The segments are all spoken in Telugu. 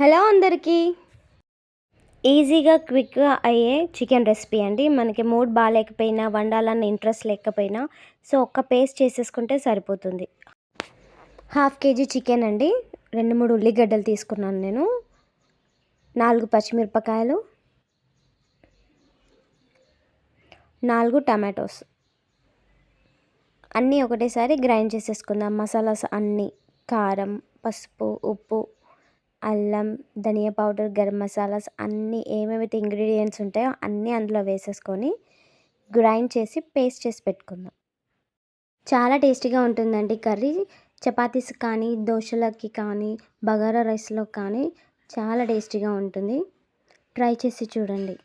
హలో అందరికీ. ఈజీగా క్విక్గా అయ్యే చికెన్ రెసిపీ అండి. మనకి మూడ్ బాగాలేకపోయినా, వండాలన్న ఇంట్రెస్ట్ లేకపోయినా ఒక్క పేస్ట్ చేసేసుకుంటే సరిపోతుంది. 1/2 కేజీ చికెన్ అండి. 2-3 ఉల్లిగడ్డలు తీసుకున్నాను నేను, 4 పచ్చిమిరపకాయలు, 4 టమాటోస్ అన్నీ ఒకటేసారి గ్రైండ్ చేసేసుకుందాం. మసాలాస్ అన్నీ, కారం, పసుపు, ఉప్పు, అల్లం, ధనియా పౌడర్, గరం మసాలాస్ అన్నీ ఏమేమైతే ఇంగ్రీడియంట్స్ ఉంటాయో అన్నీ అందులో వేసేసుకొని గ్రైండ్ చేసి పేస్ట్ చేసి పెట్టుకుందాం. చాలా టేస్టీగా ఉంటుందండి కర్రీ. చపాతీస్ కానీ, దోశలకి కానీ, బగారా రైస్లో కానీ చాలా టేస్టీగా ఉంటుంది. ట్రై చేసి చూడండి.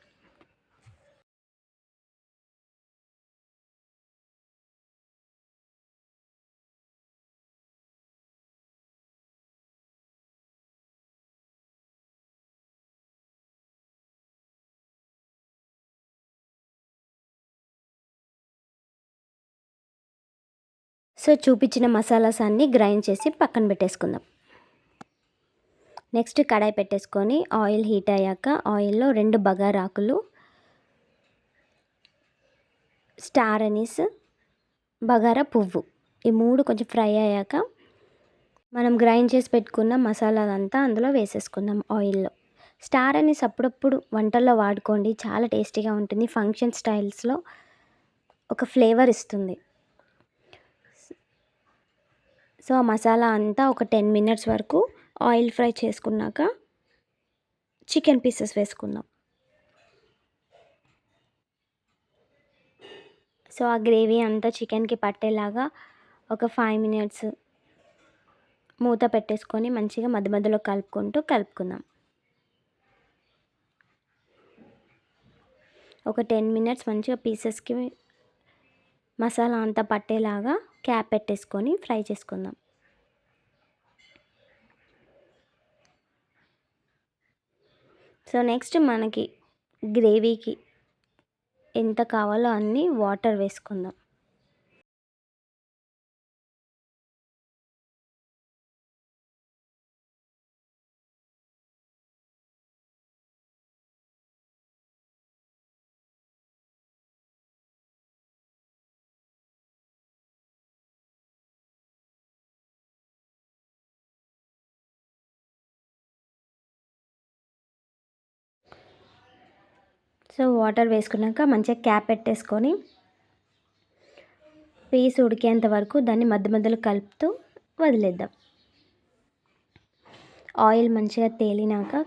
చూపించిన మసాలాస్ అన్నీ గ్రైండ్ చేసి పక్కన పెట్టేసుకుందాం. నెక్స్ట్ కడాయి పెట్టేసుకొని ఆయిల్ హీట్ అయ్యాక ఆయిల్లో 2 బగారాకులు, స్టార్ అనీస్, బగారా పువ్వు ఈ 3 కొంచెం ఫ్రై అయ్యాక మనం గ్రైండ్ చేసి పెట్టుకున్న మసాలాలంతా అందులో వేసేసుకుందాం ఆయిల్లో. స్టార్ అనీస్ అప్పుడప్పుడు వంటల్లో వాడుకోండి, చాలా టేస్టీగా ఉంటుంది. ఫంక్షన్ స్టైల్స్లో ఒక ఫ్లేవర్ ఇస్తుంది. ఆ మసాలా అంతా ఒక 10 మినిట్స్ వరకు ఆయిల్ ఫ్రై చేసుకున్నాక చికెన్ పీసెస్ వేసుకుందాం. ఆ గ్రేవీ అంతా చికెన్కి పట్టేలాగా ఒక 5 మినిట్స్ మూత పెట్టేసుకొని మంచిగా మధ్య మధ్యలో కలుపుకుందాం. ఒక 10 మినిట్స్ మంచిగా పీసెస్కి మసాలా అంతా పట్టేలాగా క్యాప్ పెట్టేసుకొని ఫ్రై చేసుకుందాం. నెక్స్ట్ మనకి గ్రేవీకి ఎంత కావాలో అన్ని వాటర్ వేసుకుందాం. వాటర్ వేసుకున్నాక మంచిగా క్యాప్ పెట్టేసుకొని పీస్ ఉడికేంత వరకు దాన్ని మధ్య మధ్యలో కలుపుతూ వదిలేద్దాం. ఆయిల్ మంచిగా తేలినాక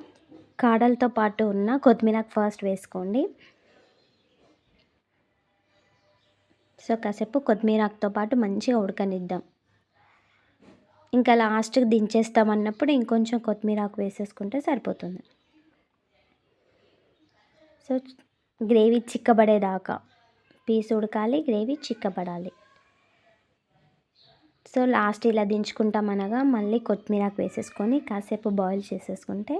కాడలతో పాటు ఉన్న కొత్తిమీరకు ఫస్ట్ వేసుకోండి. కాసేపు కొత్తిమీరతో పాటు మంచిగా ఉడకనిద్దాం. ఇంకా లాస్ట్కి దించేస్తామన్నప్పుడు ఇంకొంచెం కొత్తిమీరాకు వేసేసుకుంటే సరిపోతుంది. గ్రేవీ చిక్కబడేదాకా పీస్ ఉడకాలి, గ్రేవీ చిక్కబడాలి. లాస్ట్ ఇలా దించుకుంటామనగా మళ్ళీ కొత్తిమీరాకు వేసేసుకొని కాసేపు బాయిల్ చేసేసుకుంటే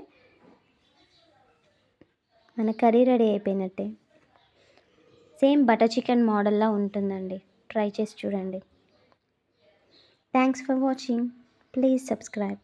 మన కర్రీ రెడీ అయిపోయినట్టే. సేమ్ బటర్ చికెన్ మోడల్లా ఉంటుందండి. ట్రై చేసి చూడండి. Thanks for watching. Please subscribe.